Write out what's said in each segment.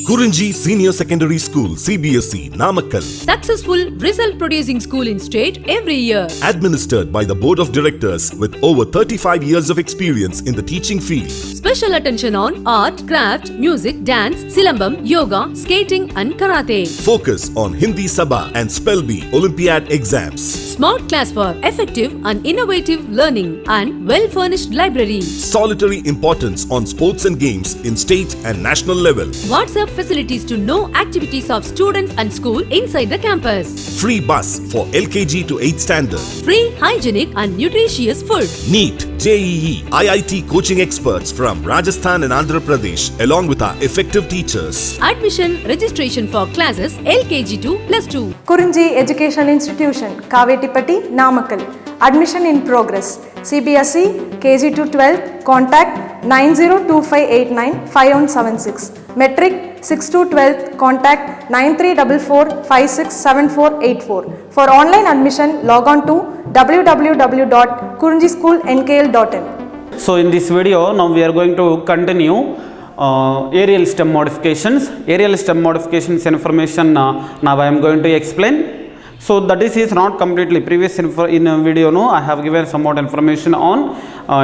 KURINJI Senior Secondary School, CBSE, Namakkal. Successful result producing school in state every year. Administered by the Board of Directors with over 35 years of experience in the teaching field. Special attention on art, craft, music, dance, silambam, yoga, skating and karate. Focus on Hindi Sabha and Spell Bee Olympiad exams. Smart class for effective and innovative learning and well-furnished library. Solitary importance on sports and games in state and national level. WhatsApp facilities to know activities of students and school inside the campus. Free bus for LKG to 8th standard. Free, hygienic and nutritious food. NEET, JEE, IIT coaching experts from Rajasthan and Andhra Pradesh along with our effective teachers. Admission registration for classes LKG to +2. KURINJI Education Institution, Kavetipatti, Namakkal. Admission in progress. CBSE, KG to 12, contact 9025895176. Metric 6 to 12, contact 9344567484. For online admission, log on to www.kurinjischoolnkl.in. So in this video, now we are going to continue aerial stem modifications. Aerial stem modifications information now I am going to explain. So that is not completely previous in video. No, I have given somewhat information on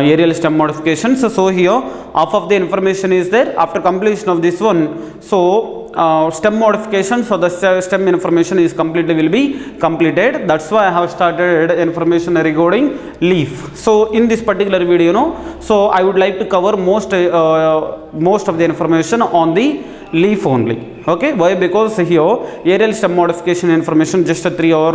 aerial stem modifications. So here half of the information is there. After completion of this one, so stem modification, so the stem information is completely will be completed. That's why I have started information regarding leaf. So in this particular video, no, so I would like to cover most of the information on the leaf only. Okay, why? Because here aerial stem modification information just 3 or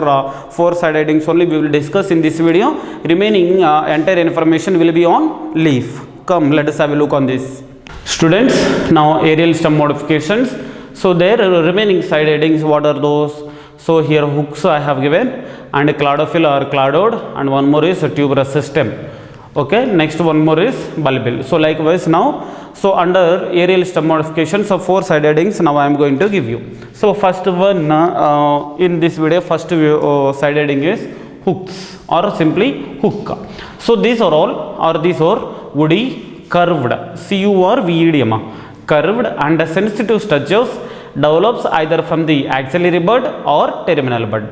4 side headings only we will discuss in this video. Remaining entire information will be on leaf. Come, let us have a look on this. Students, now aerial stem modifications. So there remaining side headings, what are those? So here hooks I have given, and a chlorophyll or cladode, and one more is a tuberous system. Okay, next one more is bulbil. So likewise now, so under aerial stem modification, so 4 side headings now I am going to give you. So first one in this video, first side heading is hooks or simply hook. So these are all woody, curved, CURVED, curved and sensitive structures develops either from the axillary bud or terminal bud.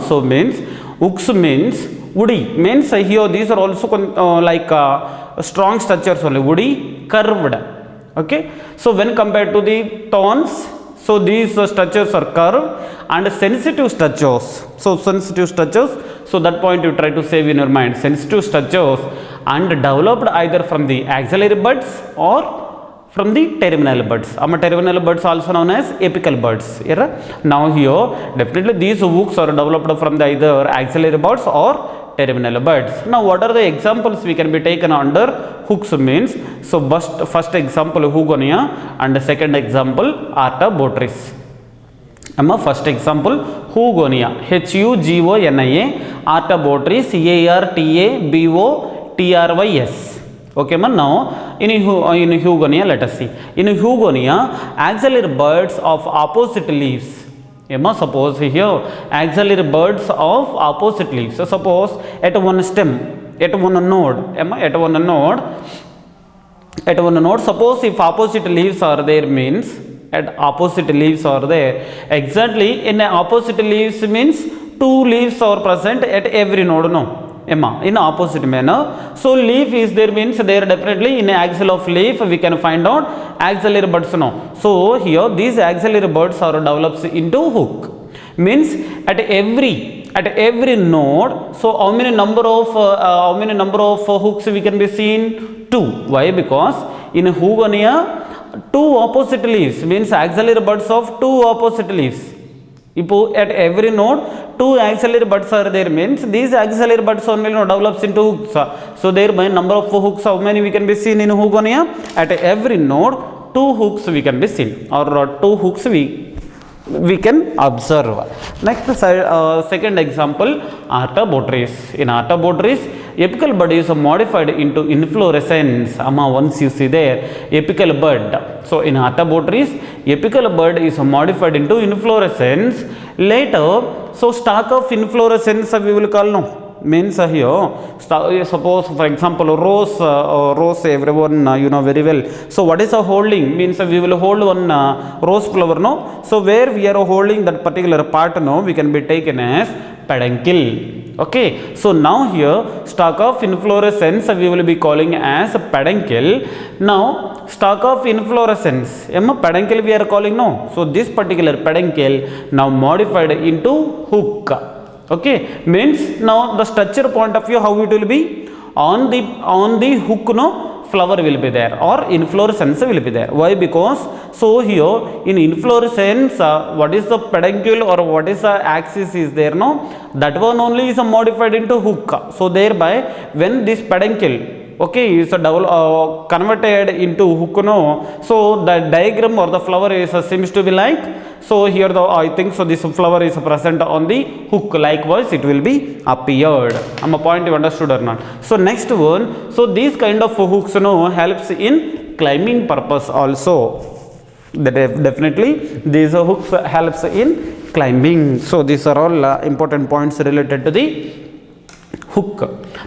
So means hooks means woody, means here these are also strong structures only, woody, curved. Okay, so when compared to the thorns, so these structures are curved and sensitive structures. So sensitive structures, so that point you try to save in your mind, sensitive structures and developed either from the axillary buds or from the terminal buds. Terminal buds also known as apical buds. Now here definitely these hooks are developed from the either axillary buds or terminal buds. Now what are the examples we can be taken under hooks means? So first example Hugonia and the second example Artabotrys. First example Hugonia, HUGONIA, Artabotrys, ARTABOTRYS. Okay, man. Now in Hugonia, let us see. In Hugonia, axillary buds of opposite leaves. Suppose here axillary buds of opposite leaves. So suppose at one stem, at one node, suppose if opposite leaves are there means at opposite leaves are there. Exactly in opposite leaves means 2 leaves are present at every node. No. In opposite manner. So leaf is there means there definitely in axil of leaf we can find out axillary buds. No. So here these axillary buds are developed into hook. Means at every node. So how many number of hooks we can be seen? 2. Why? Because in Hugonia 2 opposite leaves means axillary buds of 2 opposite leaves. At every node 2 axillary buds are there means these axillary buds only develops into hooks. So thereby number of hooks, how many we can be seen in Hugonia? At every node 2 hooks we can be seen, or 2 hooks we can observe. Next second example Artabotrys. In Artabotrys apical bud is modified into inflorescence. Once you see there apical bud, so in Artabotrys apical bud is modified into inflorescence. Later, so stalk of inflorescence we will call, no, means here suppose for example rose everyone you know very well. So what is a holding means we will hold one rose flower, no? So where we are holding that particular part, no, we can be taken as peduncle. Okay, so now here stalk of inflorescence we will be calling as peduncle. Now stalk of inflorescence, peduncle we are calling, no? So this particular peduncle now modified into hook. Okay, means now the structure point of view, how it will be on the hook, no, flower will be there or inflorescence will be there. Why? Because so here in inflorescence what is the peduncle or what is the axis is there, no, that one only is modified into hook. So thereby when this peduncle, okay, is converted into hook, no, so the diagram or the flower is seems to be like, so here the I think so this flower is present on the hook, likewise it will be appeared. A point you understood or not? So next one, so these kind of hooks, no, helps in climbing purpose also. Definitely these hooks helps in climbing. So these are all important points related to the hook.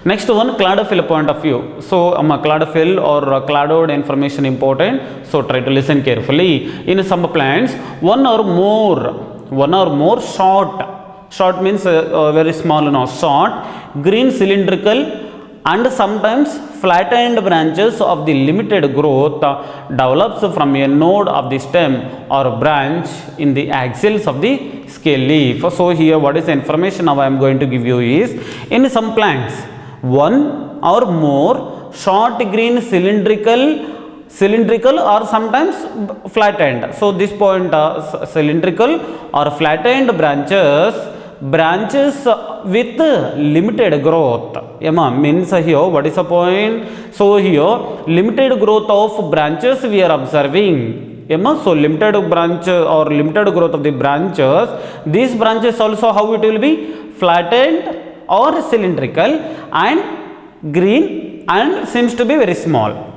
Next one, cladophil point of view. So cladophil or cladoid information important, so try to listen carefully. In some plants one or more short means very small, no, short green cylindrical and sometimes flattened branches of the limited growth develops from a node of the stem or branch in the axils of the scale leaf. So here what is the information now I am going to give you is, in some plants one or more short green cylindrical or sometimes flattened. So this point cylindrical or flattened branches with limited growth. Means here what is the point? So here limited growth of branches we are observing. So limited branch or limited growth of the branches, these branches also how it will be flattened or cylindrical and green and seems to be very small.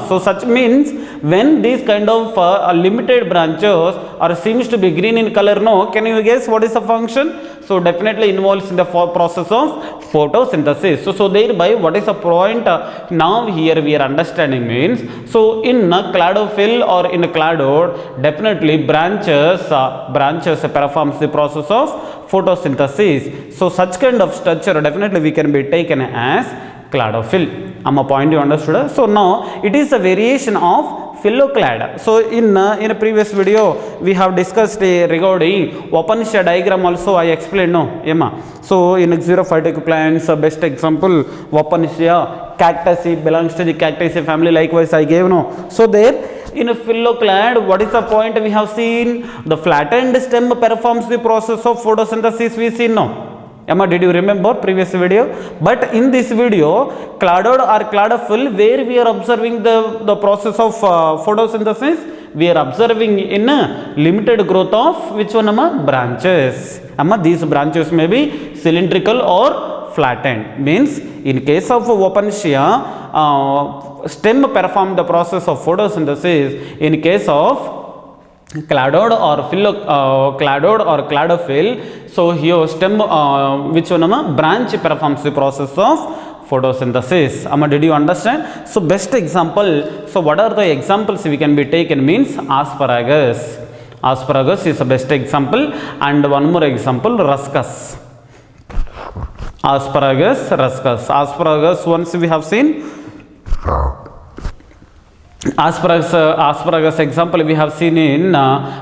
So such means when these kind of limited branches or seems to be green in color, no, can you guess what is the function? So definitely involves in the process of photosynthesis. So thereby what is the point now here we are understanding means, so in a cladophil or in a cladoid definitely branches performs the process of photosynthesis. So such kind of structure definitely we can be taken as cladophil. A point you understood? So now it is a variation of phylloclad. So in a previous video we have discussed regarding Upanishad diagram also I explained, no, so in xerophytic plants best example Upanishad cactus, it belongs to the cactaceae family, likewise I gave, no. So there in a phylloclad what is the point we have seen? The flattened stem performs the process of photosynthesis we see, no. Did you remember previous video? But in this video, cladoid or cladophil, where we are observing the process of photosynthesis, we are observing in a limited growth of which one? Branches. These branches may be cylindrical or flattened. Means in case of Upanishad, stem perform the process of photosynthesis. In case of cladoid or cladophil, so here stem which one? Branch performs the process of photosynthesis. Did you understand? So best example, so what are the examples we can be taken means asparagus. Asparagus is the best example, and one more example, ruscus. Asparagus once we have seen. Asparagus example we have seen in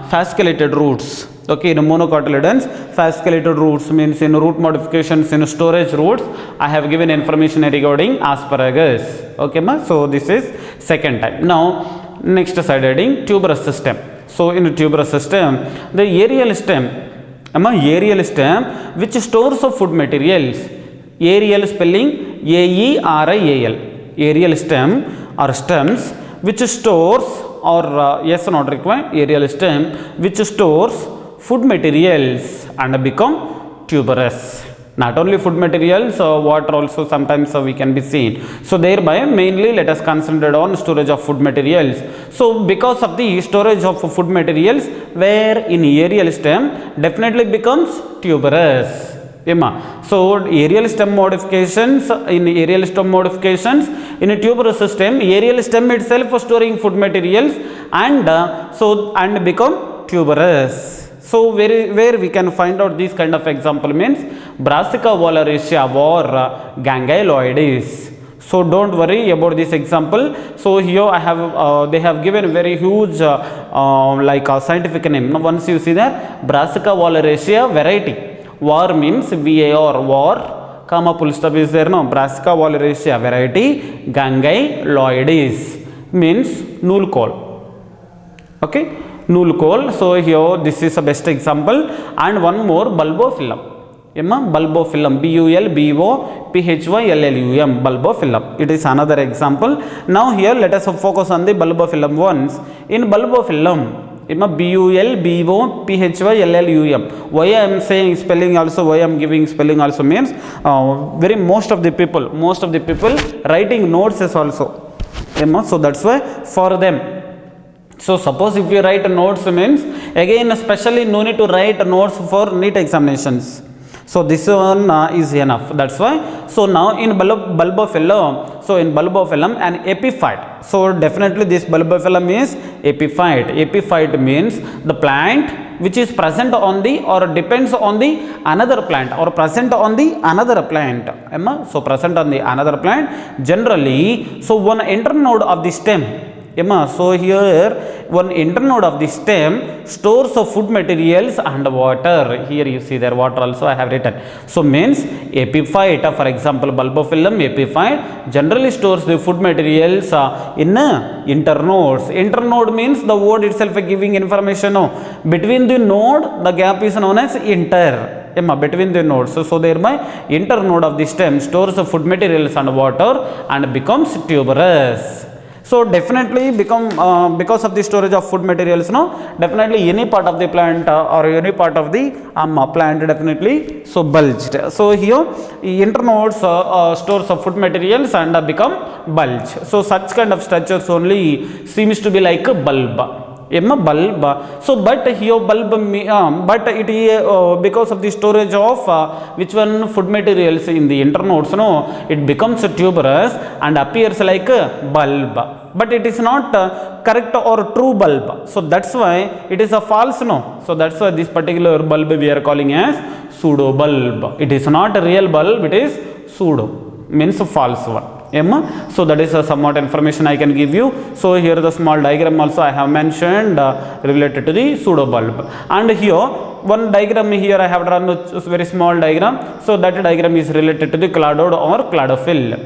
fasciculated roots. Okay, in monocotyledons, fasciculated roots means in root modifications in storage roots. I have given information regarding asparagus. Okay, so this is second type. Now next side heading, tuberous system. So in tuberous system, the aerial stem, which stores of food materials. Aerial spelling AERIAL. Aerial stem or stems which stores or yes not required, aerial stem which stores food materials and become tuberous. Not only food materials, water also sometimes we can be seen. So thereby mainly let us concentrate on storage of food materials. So because of the storage of food materials, where in aerial stem definitely becomes tuberous. So aerial stem modifications, in a tuberous system, aerial stem itself storing food materials and become tuberous. So where we can find out this kind of example means Brassica oleracea or ganglionides. So don't worry about this example. So here I have they have given very huge like a scientific name. Now once you see that Brassica oleracea variety, var means var, var comma full stop is there, no, Brassica oleracea variety ganglionides means null coal. Okay, null coal. So here this is the best example. And one more, bulbophyllum. Bulbophyllum, bulbophyllum, bulbophyllum. It is another example. Now here let us focus on the bulbophyllum once. In bulbophyllum, bulbophyllum. Why I am saying spelling also, why I am giving spelling also means most of the people writing notes is also. So that's why for them. So suppose if you write notes means, again especially no need to write notes for NEET examinations. So this one is enough. That's why. So now in bulbophyllum, an epiphyte. So definitely this bulbophyllum is epiphyte. Epiphyte means the plant which is present on the or depends on the another plant or present on the another plant. So present on the another plant generally. So one internode of the stem. So here one internode of the stem stores of food materials and water. Here you see there water also I have written. So means epiphyte, for example bulbophyllum epiphyte generally stores the food materials in internodes. Internode means the word itself giving information. Between the node the gap is known as inter. Between the nodes. So thereby internode of the stem stores the food materials and water and becomes tuberous. So definitely because of the storage of food materials, definitely any part of the plant or any part of the plant definitely so bulged. So here internodes stores of food materials and become bulge. So such kind of structures only seems to be like a bulb. Bulb. So but here bulb but it because of the storage of which one food materials in the internodes, it becomes tuberous and appears like a bulb, but it is not correct or true bulb. So that's why it is a false. So that's why this particular bulb we are calling as pseudo bulb. It is not a real bulb, it is pseudo, means a false one. So that is somewhat information I can give you. So here the small diagram also I have mentioned related to the pseudo bulb. And here one diagram here I have drawn a very small diagram. So that diagram is related to the cladode or cladophyll.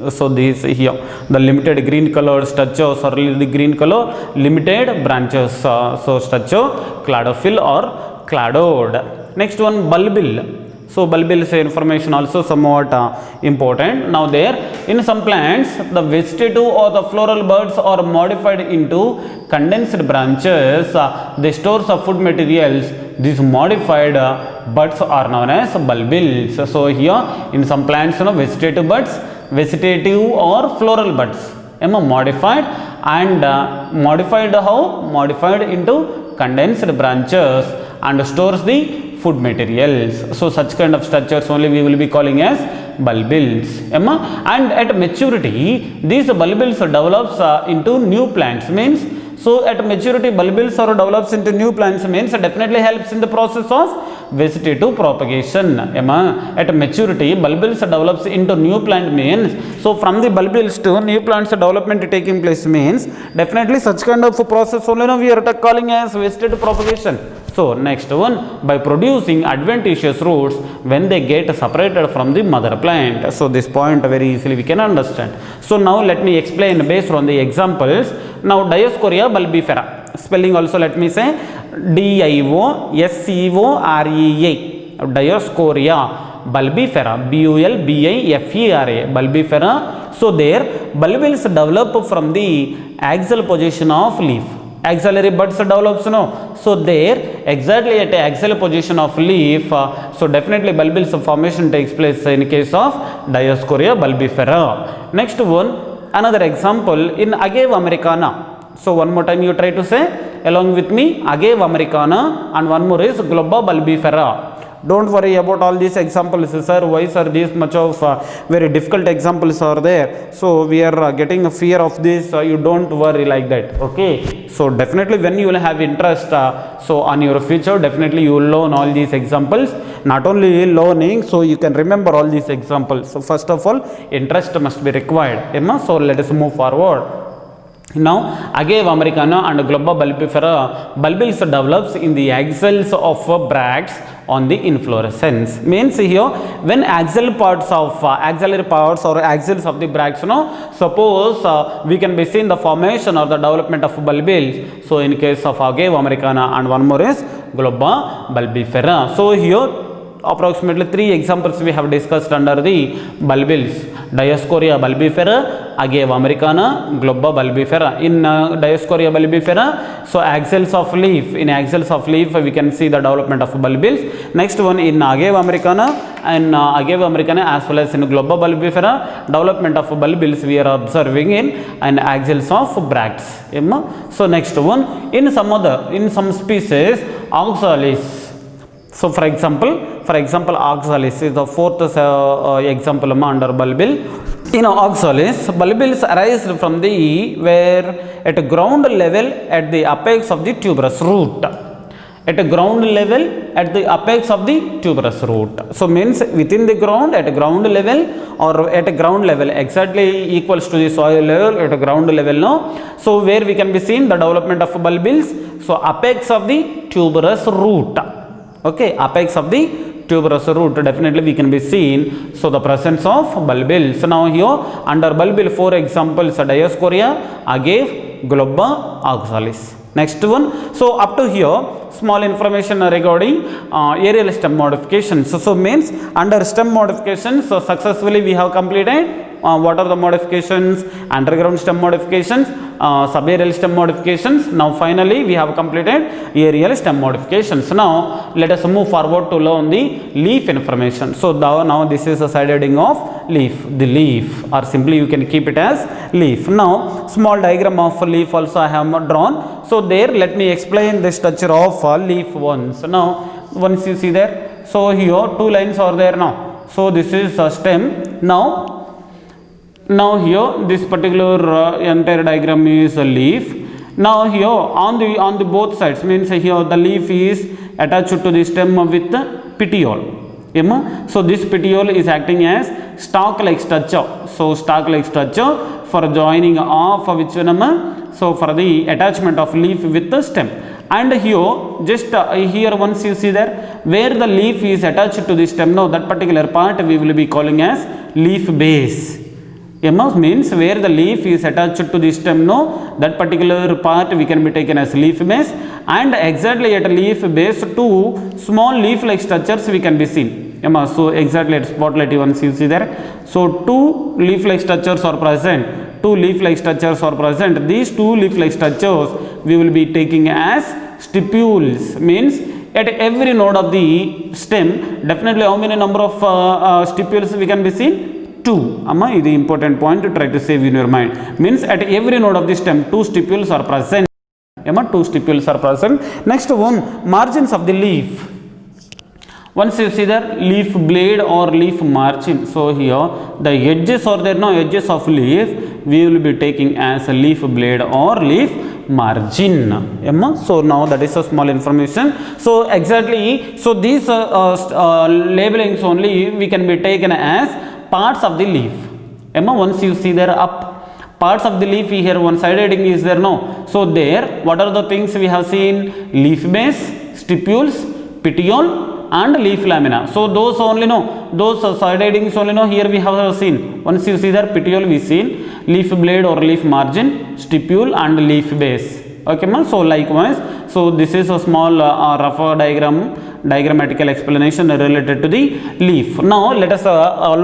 So this here the limited green color structures or the green color limited branches. So structure cladophyll or cladode. Next one bulbil. So bulbil information also somewhat important. Now there in some plants the vegetative or the floral buds are modified into condensed branches. The stores of food materials. These modified buds are known as bulbils. So here in some plants vegetative buds, vegetative or floral buds modified and modified how? Modified into condensed branches and stores the food materials. So such kind of structures only we will be calling as bulbils. And at maturity these bulbils develops into new plants means. So at maturity bulbils or develops into new plants means definitely helps in the process of vegetative propagation. At maturity bulbils develops into new plant means. So from the bulbils to new plants development taking place means definitely such kind of process only we are calling as vegetative propagation. So next one, by producing adventitious roots when they get separated from the mother plant. So this point very easily we can understand. So now let me explain based on the examples. Now Dioscorea bulbifera, spelling also let me say Dioscorea, Dioscorea bulbifera, bulbifera, bulbifera. So there bulbils develop from the axial position of leaf. Axillary buds develops, so there exactly at the axial position of leaf. So definitely bulbils formation takes place in case of Dioscorea bulbifera. Next one, another example in Agave americana. So one more time you try to say along with me, Agave americana, and one more is Globa bulbifera. Don't worry about all these examples, sir. Why, sir, these much of very difficult examples are there? So we are getting a fear of this. You don't worry like that. Okay. So definitely when you will have interest, so on your future, definitely you will learn all these examples. Not only learning, so you can remember all these examples. So first of all, interest must be required. So let us move forward. Now, agave americana and globa bulbifera, bulbils develops in the axils of bracts on the inflorescence. Means here, when axillary parts or axils of the bracts, suppose we can be seen the formation or the development of bulbils. So in case of agave americana, and one more is globa bulbifera. So here approximately 3 examples we have discussed under the bulbils: Dioscorea bulbifera, agave americana, globa bulbifera. In Dioscorea bulbifera, so axils of leaf, in axils of leaf we can see the development of bulbils. Next one in agave americana and agave americana as well as in globa bulbifera, development of bulbils we are observing in and axils of bracts. So next one, in some species oxalis. So for example oxalis is the fourth example under bulbil. In oxalis, bulbils arise from the where at ground level at the apex of the tuberous root. At ground level at the apex of the tuberous root. So means within the ground, at ground level or at ground level exactly equals to the soil level at ground level. No? So where we can be seen the development of bulbils. So apex of the tuberous root. Okay, apex of the tuberous root, definitely we can be seen. So the presence of bulbils. So now here under bulbil 4 examples: Dioscorea, agave, globa, oxalis. Next one. So up to here small information regarding aerial stem modifications. So means under stem modifications, so successfully we have completed what are the modifications: underground stem modifications, subaerial stem modifications. Now finally we have completed aerial stem modifications. Now let us move forward to learn the leaf information. So now this is a side heading of leaf, the leaf, or simply you can keep it as leaf. Now small diagram of leaf also I have drawn. So there let me explain the structure of leaf once. Now once you see there, so here 2 lines are there now. So this is a stem. Now here this particular entire diagram is a leaf. Now here on the both sides, means here the leaf is attached to the stem with petiole. So this petiole is acting as stalk like structure. So stalk like structure for joining of which one? So for the attachment of leaf with the stem. And here just here once you see there where the leaf is attached to the stem, now that particular part we will be calling as leaf base. Means where the leaf is attached to the stem, no, that particular part we can be taken as leaf base, and exactly at leaf base 2 small leaf like structures we can be seen. So exactly at spotlight once you see there, so 2 leaf like structures are present. 2 leaf like structures are present. These 2 leaf like structures we will be taking as stipules. Means at every node of the stem, definitely how many number of stipules we can be seen? 2. Amma, this is the important point to try to save in your mind. Means at every node of the stem 2 stipules are present. 2 stipules are present. Next one, margins of the leaf. Once you see the leaf blade or leaf margin, so here the edges are there, no, edges of leaf we will be taking as a leaf blade or leaf margin. So now that is a small information. So exactly, so these labelings only we can be taken as parts of the leaf. Once you see there up parts of the leaf, here one side heading is there, no. So there what are the things we have seen? Leaf base, stipules, petiole and leaf lamina. So those only, no, those side headings only, no, here we have seen. Once you see there petiole we seen, leaf blade or leaf margin, stipule and leaf base. Okay, ma. So likewise, so this is a small rough diagrammatical explanation related to the leaf. Now let us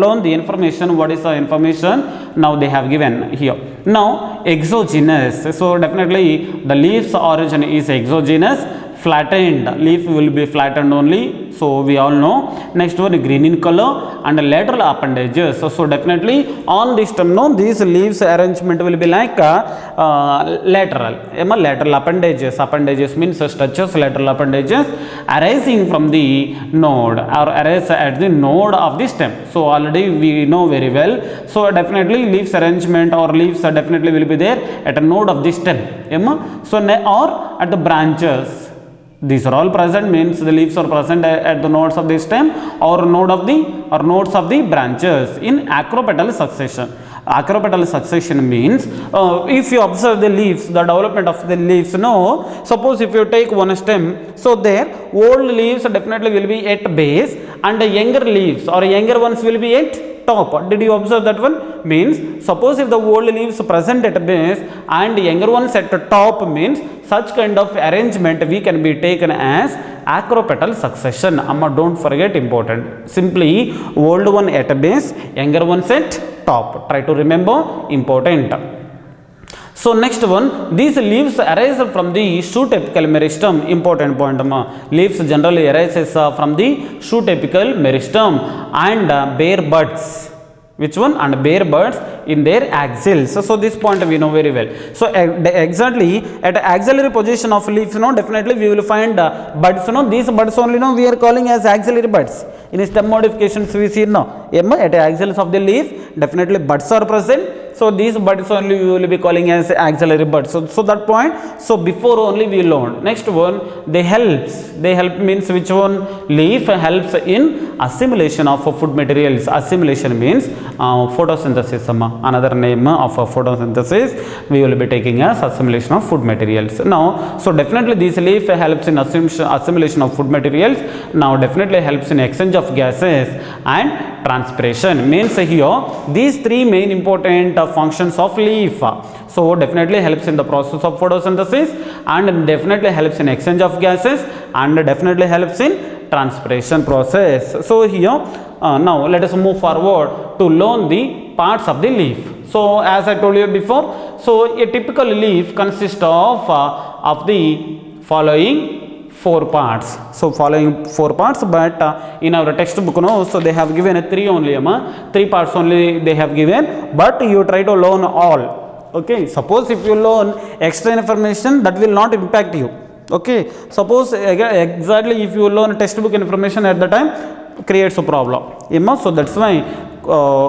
learn the information. What is the information now they have given here? Now exogenous. So definitely the leaf's origin is exogenous. flattened, leaf will be flattened only, so we all know. Next one, green in color, and lateral appendages. So definitely on this stem, no, these leaves arrangement will be like lateral. Lateral appendages. Appendages means structures, lateral appendages arising from the node or arise at the node of the stem. So already we know very well. So definitely leaves arrangement or leaves definitely will be there at a node of the stem. So or at the branches. These are all present, means the leaves are present at the nodes of the stem or nodes of the branches in acropetal succession. Acropetal succession means if you observe the leaves, the development of the leaves, no, suppose if you take one stem, so there old leaves definitely will be at base and the younger leaves or younger ones will be at top. Did you observe that one? Means suppose if the old leaves present at base and younger ones at the top, means such kind of arrangement we can be taken as acropetal succession. Amma, don't forget, important. Simply old one at base, younger ones at top. Try to remember, important. So next one, these leaves arise from the shoot apical meristem. Important point, amma. Leaves generally arises from the shoot apical meristem and bear buds. Which one? And bear buds in their axils. So this point we know very well. So exactly at axillary position of leaves, definitely we will find buds. These buds only we are calling as axillary buds. In stem modifications we see at the axils of the leaf, definitely buds are present. So these buds only we will be calling as axillary buds. So that point. So before only we learned. Next one, they help means which one? Leaf helps in assimilation of food materials. Assimilation means photosynthesis. Another name of photosynthesis we will be taking as assimilation of food materials. Now, so definitely this leaf helps in assimilation of food materials. Now definitely helps in exchange of gases and transpiration. Means here these three main important functions of leaf. So definitely helps in the process of photosynthesis and definitely helps in exchange of gases and definitely helps in transpiration process. So here now let us move forward to learn the parts of the leaf. So as I told you before, so a typical leaf consists of the following 4 parts. So following 4 parts, but in our textbook, so they have given 3 only, 3 parts only they have given, but you try to learn all. Okay, suppose if you learn extra information, that will not impact you. Okay, suppose exactly if you learn textbook information at the time, creates a problem. So that's why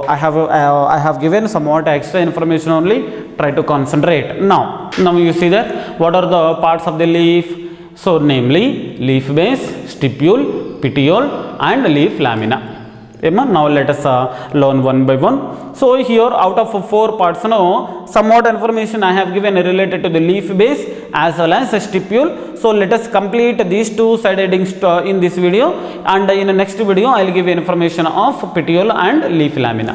I have given somewhat extra information only. Try to concentrate. Now you see that what are the parts of the leaf? So namely leaf base, stipule, petiole and leaf lamina. Now let us learn one by one. So here out of 4 parts, somewhat information I have given related to the leaf base as well as stipule. So let us complete these 2 side headings in this video, and in the next video I will give you information of petiole and leaf lamina.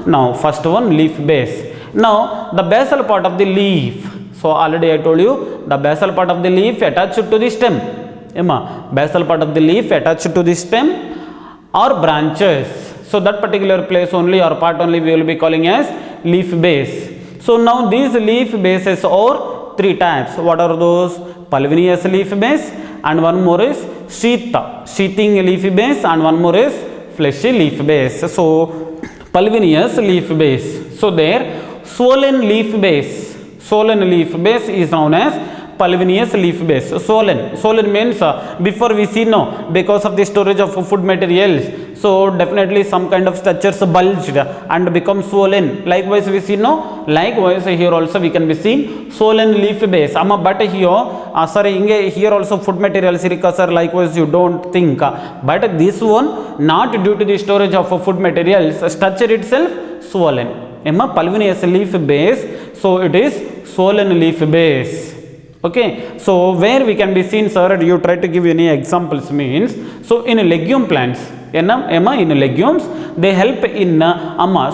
Now first one, leaf base. Now the basal part of the leaf. So already I told you the basal part of the leaf attached to the stem. Basal part of the leaf attached to the stem or branches. So that particular place only or part only we will be calling as leaf base. So now these leaf bases are 3 types. What are those? Pulvinous leaf base, and one more is sheathing leaf base, and one more is fleshy leaf base. So pulvinous leaf base. So there swollen leaf base. Swollen leaf base is known as pulvinous leaf base. Swollen means before we see because of the storage of food materials, so definitely some kind of structures bulged and become swollen. Likewise we see likewise here also we can be seen swollen leaf base. But here here also food materials sir, likewise you don't think, but this one not due to the storage of food materials, structure itself swollen. Pulvinous leaf base, so it is swollen leaf base. Okay, so where we can be seen, sir, you try to give any examples means, so in legume plants, in legumes, they help in,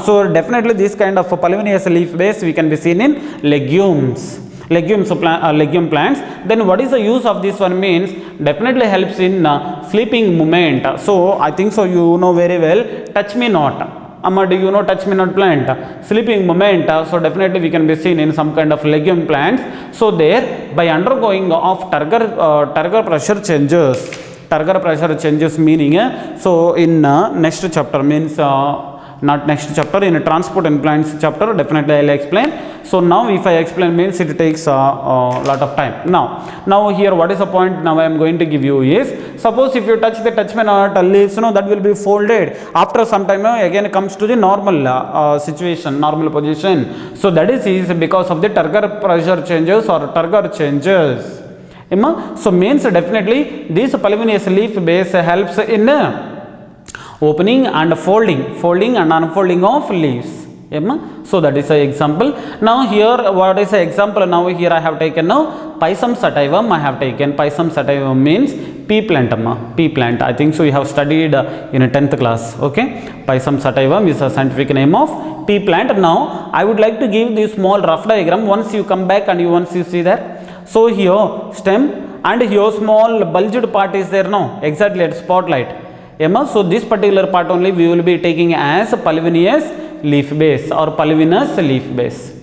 so definitely this kind of pulvinous leaf base we can be seen in legume plants. Then what is the use of this one means, definitely helps in sleeping movement. So I think so you know very well, touch me not. Amma, do you know touch me not plant? Sleeping moment. So definitely we can be seen in some kind of legume plants. So there, by undergoing of turgor pressure changes. Turgor pressure changes meaning. So in next chapter means not next chapter, in a transport and plants chapter definitely I will explain. So now if I explain means it takes a lot of time. Now here what is the point now I am going to give you is, suppose if you touch the touch me not leaves, that will be folded. After some time again it comes to the normal situation, normal position. So that is because of the turgor pressure changes or turgor changes. So means definitely this polyvinous leaf base helps in opening and folding and unfolding of leaves. So that is an example. Now here what is the example? Now here I have taken Pisum sativum. I have taken Pisum sativum means pea plant. Pea plant. I think so you have studied in a 10th class. Okay. Pisum sativum is a scientific name of pea plant. Now I would like to give this small rough diagram. Once you come back and once you see that. So here stem and here small bulged part is there now. Exactly at spotlight. So this particular part only we will be taking as polyvinous leaf base or polyvinous leaf base.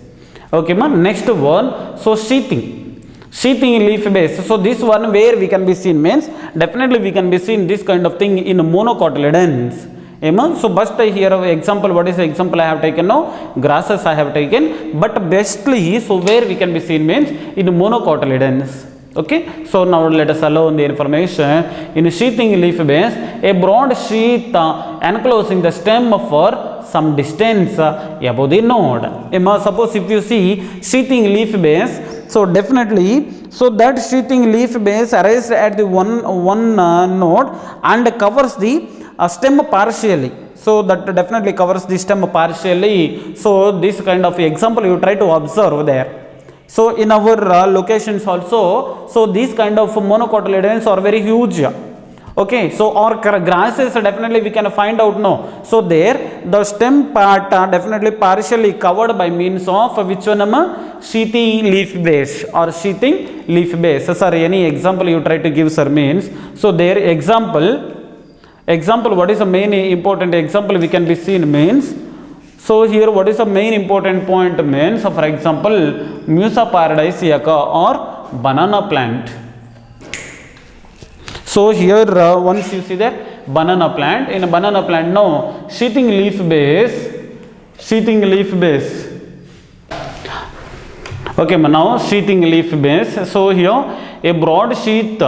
Okay, next one. So sheathing leaf base. So this one where we can be seen means definitely we can be seen this kind of thing in monocotyledons. So but here example, what is the example I have taken now? Grasses I have taken, but bestly so where we can be seen means in monocotyledons. Okay, so now let us allow the information. In sheathing leaf base, a broad sheath enclosing the stem for some distance above the node. Suppose if you see sheathing leaf base, so definitely, so that sheathing leaf base arises at the one node and covers the stem partially. So that definitely covers the stem partially. So this kind of example you try to observe there. So in our locations also, so these kind of monocotyledons are very huge. Okay, so our grasses definitely we can find out now. So there the stem part definitely partially covered by means of which one? Sheathing leaf base or sheathing leaf base. Sir, any example you try to give, sir, means. So there example what is the main important example we can be seen means. So here what is the main important point means, for example, Musa paradisiaca or banana plant. So here once you see that banana plant, in a banana plant now sheathing leaf base. Okay, now sheathing leaf base. So here a broad sheath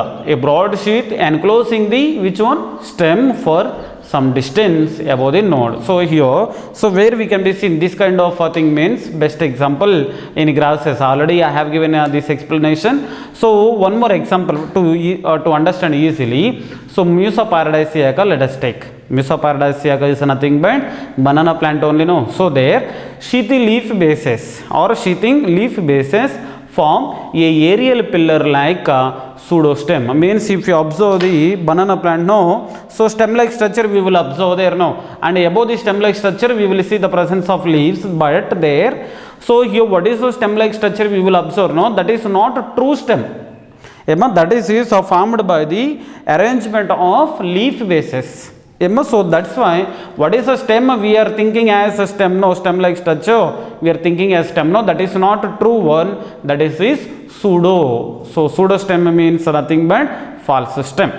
enclosing the which one? Stem for some distance above the node. So here, so where we can be seen this kind of thing means best example in grasses. Already I have given this explanation. So one more example to understand easily. So Musa paradisiaca, let us take. Musa paradisiaca is nothing but banana plant only, no. So there sheathing leaf bases form a aerial pillar like pseudostem. Means if you observe the banana plant, no, so stem like structure we will observe there, no, and above the stem like structure we will see the presence of leaves, but there, so here what is the stem like structure we will observe, no, that is not a true stem. That is formed by the arrangement of leaf bases. So that's why what is a stem we are thinking as a stem, no, stem like structure we are thinking as stem, no, that is not a true one, that is pseudo. So pseudo stem means nothing but false stem.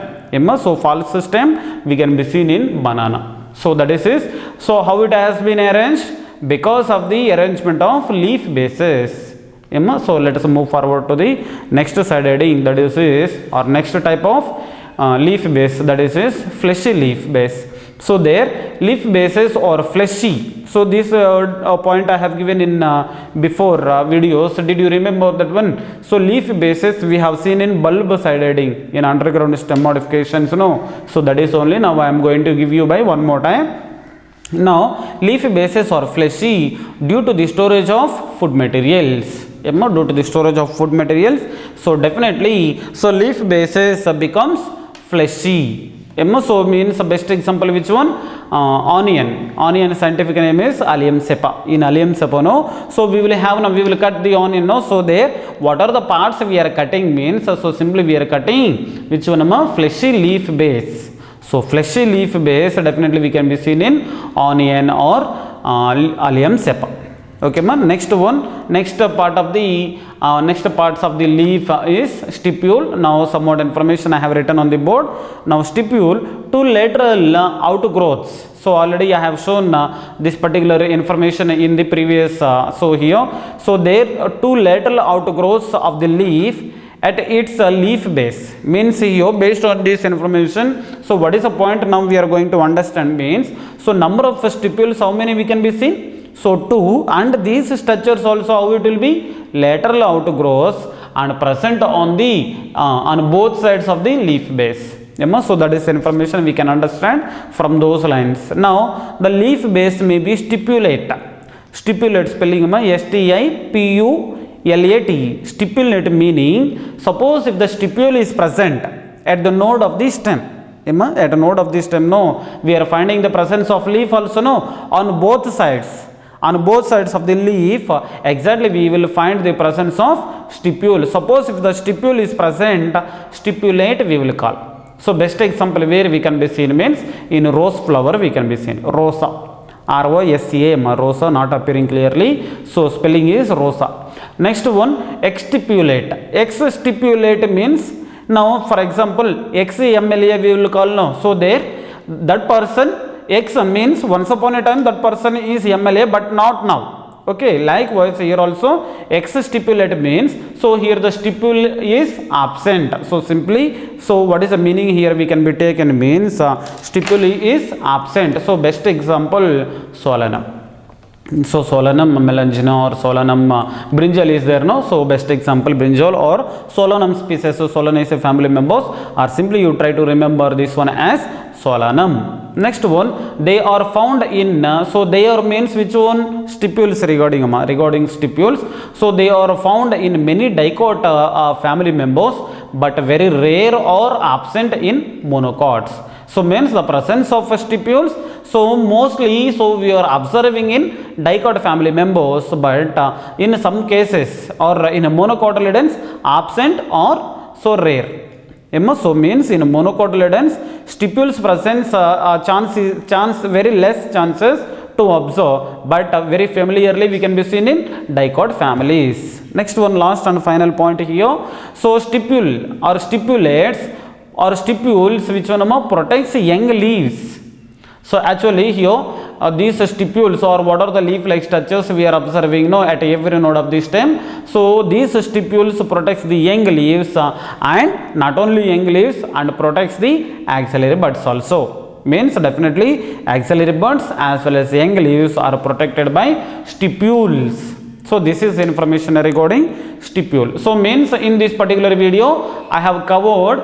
So false stem we can be seen in banana. So that is so how it has been arranged? Because of the arrangement of leaf bases. So let us move forward to the next side heading, that is or next type of leaf base, that is fleshy leaf base. So there leaf bases or fleshy. So this point I have given in before videos. Did you remember that one? So leaf bases we have seen in bulb side heading in underground stem modifications, no. So that is only now I am going to give you by one more time. Now leaf bases are fleshy due to the storage of food materials. Due to the storage of food materials. So definitely, so leaf bases becomes fleshy. So means the best example which one? Onion. Onion scientific name is Allium cepa. In Allium cepa, no. So we will have now we will cut the onion, no. So there what are the parts we are cutting means, so simply we are cutting which one? Fleshy leaf base. So fleshy leaf base definitely we can be seen in onion or allium cepa. Okay, man. Next parts of the leaf is stipule. Now some more information I have written on the board. Now stipule, two lateral outgrowths. So already I have shown this particular information in the previous so there are two lateral outgrowths of the leaf at its leaf base. Means here based on this information, so what is the point now we are going to understand means, so number of stipules, how many we can be seen? So 2, and these structures also how it will be? Lateral outgrowths and present on the on both sides of the leaf base. So that is information we can understand from those lines. Now the leaf base may be stipulate. Stipulate spelling stipulate. Stipulate meaning, suppose if the stipule is present at the node of the stem. At a node of the stem, no, we are finding the presence of leaf also, no, on both sides. On both sides of the leaf, exactly we will find the presence of stipule. Suppose if the stipule is present, stipulate we will call. So best example where we can be seen means in rose flower we can be seen. Rosa. R-O-S-A, rosa, not appearing clearly. So spelling is rosa. Next one, exstipulate. Exstipulate means, now for example, XMLA we will call now. So there, that person, X means once upon a time that person is MLA but not now. Okay, likewise here also X stipulate means, so here the stipule is absent. So simply, so what is the meaning here we can be taken means stipule is absent. So best example, solanum. So solanum melangina or solanum brinjal is there, no? So best example brinjal or solanum species. So solanaceae family members, or simply you try to remember this one as solanum. Next one, they are found in, so they are means which one? Stipules regarding stipules. So they are found in many dicot family members but very rare or absent in monocots. So means the presence of stipules, so mostly so we are observing in dicot family members but in some cases or in monocotyledons absent or so rare. So means in monocotyledons stipules presence chance very less chances to observe but very familiarly we can be seen in dicot families. Next one, last and final point here. So stipule or stipulates or stipules which one protects young leaves. So actually here these stipules or what are the leaf like structures we are observing now at every node of the stem. So these stipules protects the young leaves and not only young leaves and protects the axillary buds also. Means definitely axillary buds as well as young leaves are protected by stipules. So this is information regarding stipule. So means in this particular video I have covered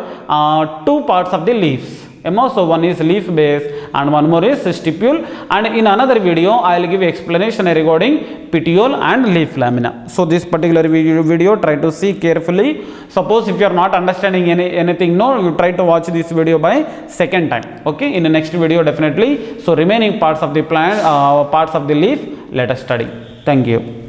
two parts of the leaves. So one is leaf base and one more is stipule, and in another video I will give explanation regarding petiole and leaf lamina. So this particular video try to see carefully. Suppose if you are not understanding anything, no, you try to watch this video by second time. Okay, in the next video definitely. So remaining parts of the plant, parts of the leaf, let us study. Thank you.